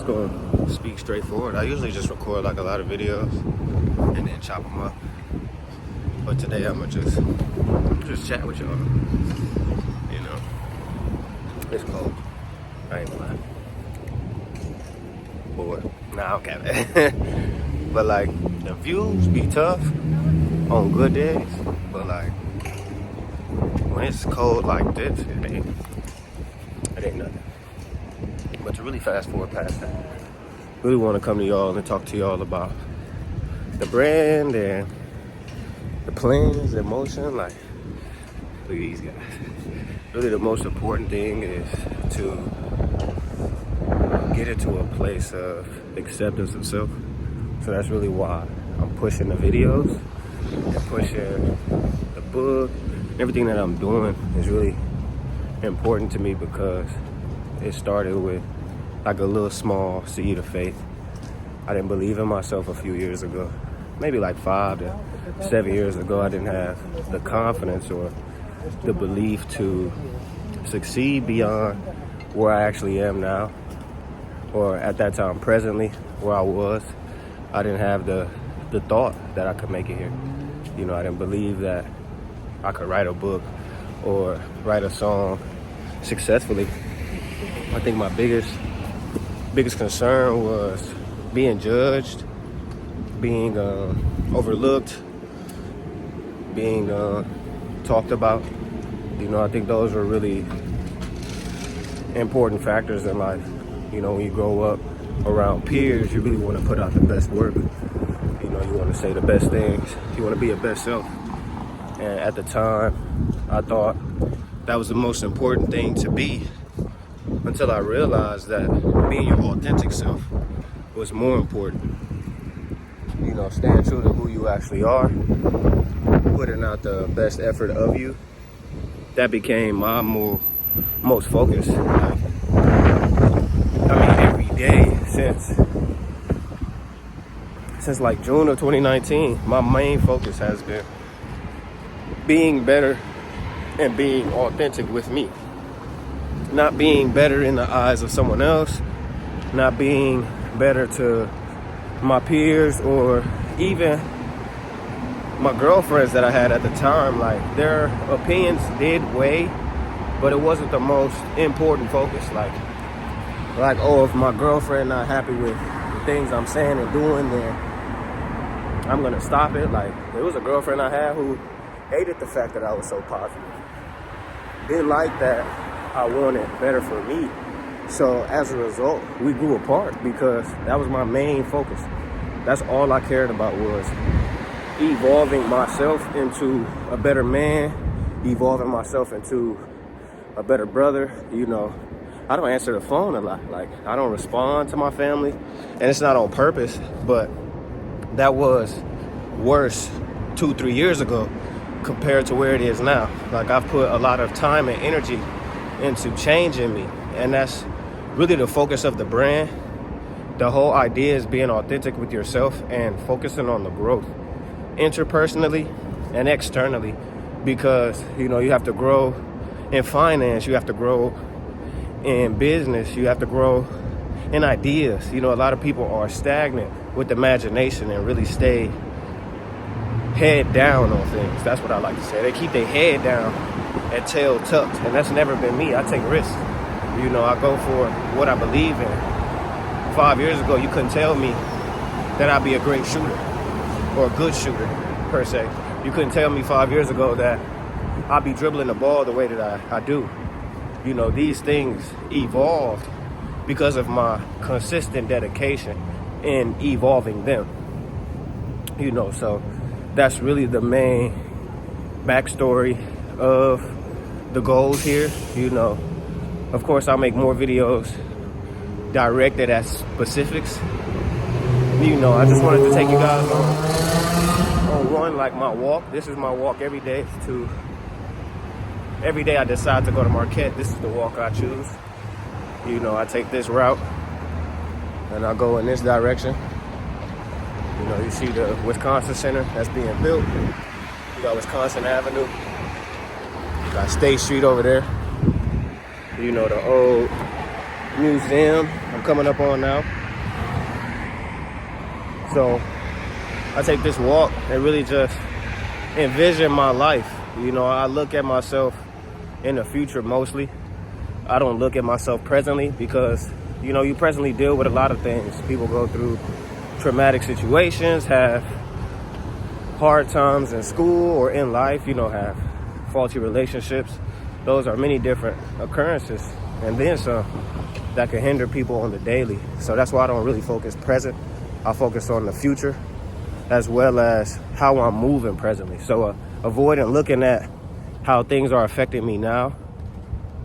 gonna speak straightforward. I usually just record like a lot of videos and then chop them up. But today I'm gonna just chat with y'all. You know, it's cold. I ain't gonna lie. Bored. Nah, okay. But like the views be tough on good days. But like when it's cold like this, it ain't nothing. But to really fast forward past that, really want to come to y'all and talk to y'all about the brand and the plans, the emotion. Like, look at these guys. Really, the most important thing is to get into a place of acceptance of self. So that's really why I'm pushing the videos and pushing the book. Everything that I'm doing is really important to me because it started with like a little small seed of faith. I didn't believe in myself a few years ago. Maybe like 5 to 7 years ago, I didn't have the confidence or the belief to succeed beyond where I actually am now, or at that time presently where I was. I didn't have the thought that I could make it here. You know, I didn't believe that I could write a book or write a song successfully. I think my biggest concern was being judged, being overlooked, being talked about. You know, I think those were really important factors in life. You know, when you grow up around peers, you really want to put out the best work. You know, you want to say the best things. You want to be your best self. And at the time, I thought that was the most important thing to be, until I realized that being your authentic self was more important. You know, staying true to who you actually are, putting out the best effort of you. That became my most focus. Like, I mean, every day since like June of 2019, my main focus has been being better and being authentic with me. Not being better in the eyes of someone else, not being better to my peers or even my girlfriends that I had at the time. Like, their opinions did weigh, but it wasn't the most important focus. Like, oh, if my girlfriend not happy with the things I'm saying and doing, then I'm gonna stop it. Like, there was a girlfriend I had who hated the fact that I was so positive. Didn't like that I wanted better for me. So as a result, we grew apart because that was my main focus. That's all I cared about, was evolving myself into a better man, evolving myself into a better brother. You know, I don't answer the phone a lot. Like, I don't respond to my family, and it's not on purpose, but that was worse 2-3 years ago compared to where it is now. Like, I've put a lot of time and energy into changing me, and that's really the focus of the brand. The whole idea is being authentic with yourself and focusing on the growth interpersonally and externally, because you know, you have to grow in finance, you have to grow in business, you have to grow in ideas. You know, a lot of people are stagnant with imagination and really stay head down on things. That's what I like to say. They keep their head down and tail tucked, and that's never been me. I take risks. You know, I go for what I believe in. 5 years ago, you couldn't tell me that I'd be a great shooter or a good shooter, per se. You couldn't tell me 5 years ago that I'd be dribbling the ball the way that I do. You know, these things evolved because of my consistent dedication in evolving them. You know, so that's really the main backstory of the goals here. You know, of course, I'll make more videos directed at specifics. You know, I just wanted to take you guys on one, like my walk. This is my walk every day. Every day I decide to go to Marquette. This is the walk I choose. You know, I take this route and I go in this direction. You know, you see the Wisconsin Center that's being built. You got Wisconsin Avenue. You got State Street over there. You know, the old museum I'm coming up on now. So I take this walk and really just envision my life. You know, I look at myself in the future mostly. I don't look at myself presently because, you know, you presently deal with a lot of things. People go through traumatic situations, have hard times in school or in life, you know, have faulty relationships. Those are many different occurrences, and then some, that can hinder people on the daily. So that's why I don't really focus present. I focus on the future as well as how I'm moving presently. So avoiding looking at how things are affecting me now,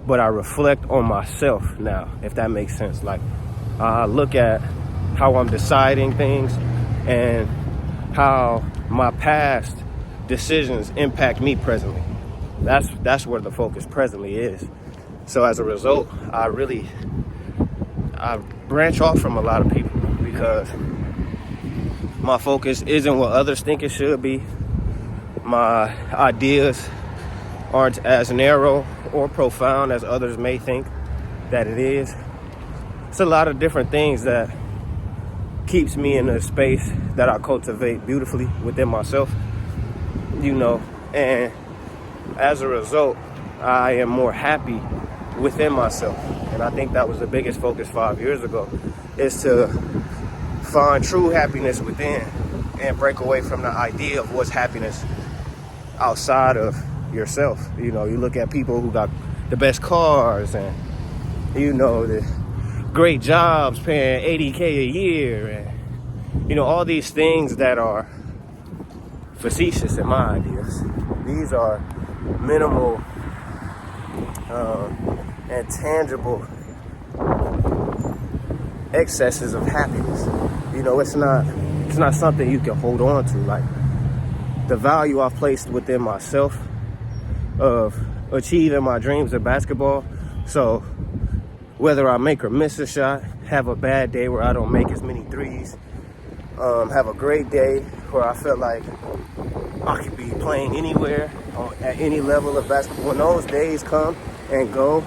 but I reflect on myself now, if that makes sense. Like, I look at how I'm deciding things and how my past decisions impact me presently. That's where the focus presently is. So as a result, I branch off from a lot of people because my focus isn't what others think it should be. My ideas aren't as narrow or profound as others may think that it is. It's a lot of different things that keeps me in a space that I cultivate beautifully within myself, you know, and as a result, I am more happy within myself. And I think that was the biggest focus 5 years ago, is to find true happiness within and break away from the idea of what's happiness outside of yourself. You know, you look at people who got the best cars and, you know, the great jobs paying $80K a year and, you know, all these things that are facetious in my ideas. These are minimal and tangible excesses of happiness. You know, it's not something you can hold on to. Like, the value I've placed within myself of achieving my dreams of basketball. So whether I make or miss a shot, have a bad day where I don't make as many threes, have a great day where I feel like I could be playing anywhere at any level of basketball. When those days come and go,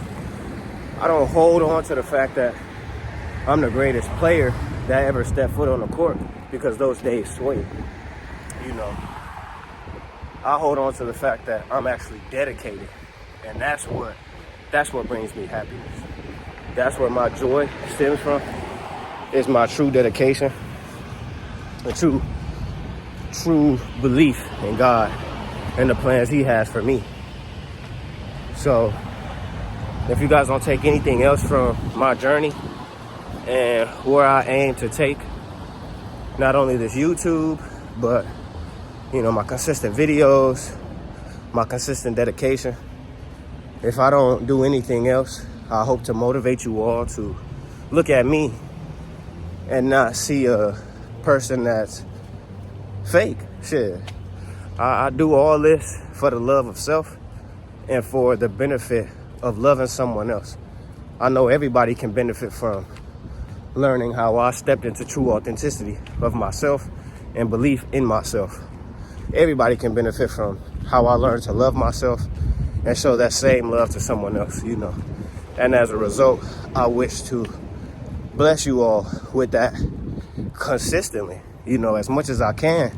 I don't hold on to the fact that I'm the greatest player that ever stepped foot on the court, because those days swing. You know, I hold on to the fact that I'm actually dedicated, and that's what brings me happiness. That's where my joy stems from, is my true dedication, a true belief in God and the plans He has for me. So if you guys don't take anything else from my journey and where I aim to take not only this YouTube, but, you know, my consistent videos, my consistent dedication, if I don't do anything else, I hope to motivate you all to look at me and not see a person that's fake. Shit, I do all this for the love of self and for the benefit of loving someone else. I know everybody can benefit from learning how I stepped into true authenticity of myself and belief in myself. Everybody can benefit from how I learned to love myself and show that same love to someone else, you know. And as a result, I wish to bless you all with that consistently, you know, as much as I can.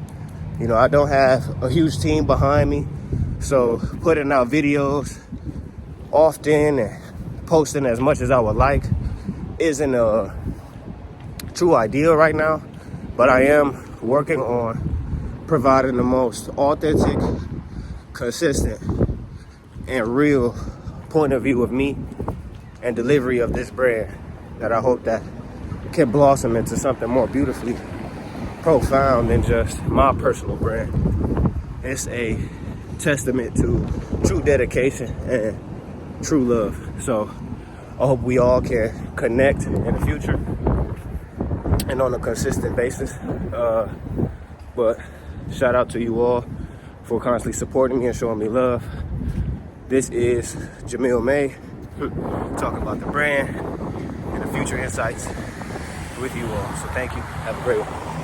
You know, I don't have a huge team behind me, so putting out videos often and posting as much as I would like isn't a true ideal right now, but I am working on providing the most authentic, consistent, and real point of view of me and delivery of this brand that I hope that can blossom into something more beautifully profound than just my personal brand. It's a testament to true dedication and true love. So I hope we all can connect in the future and on a consistent basis. But shout out to you all for constantly supporting me and showing me love. This is Jamil May, talking about the brand and the future insights with you all. So thank you. Have a great one.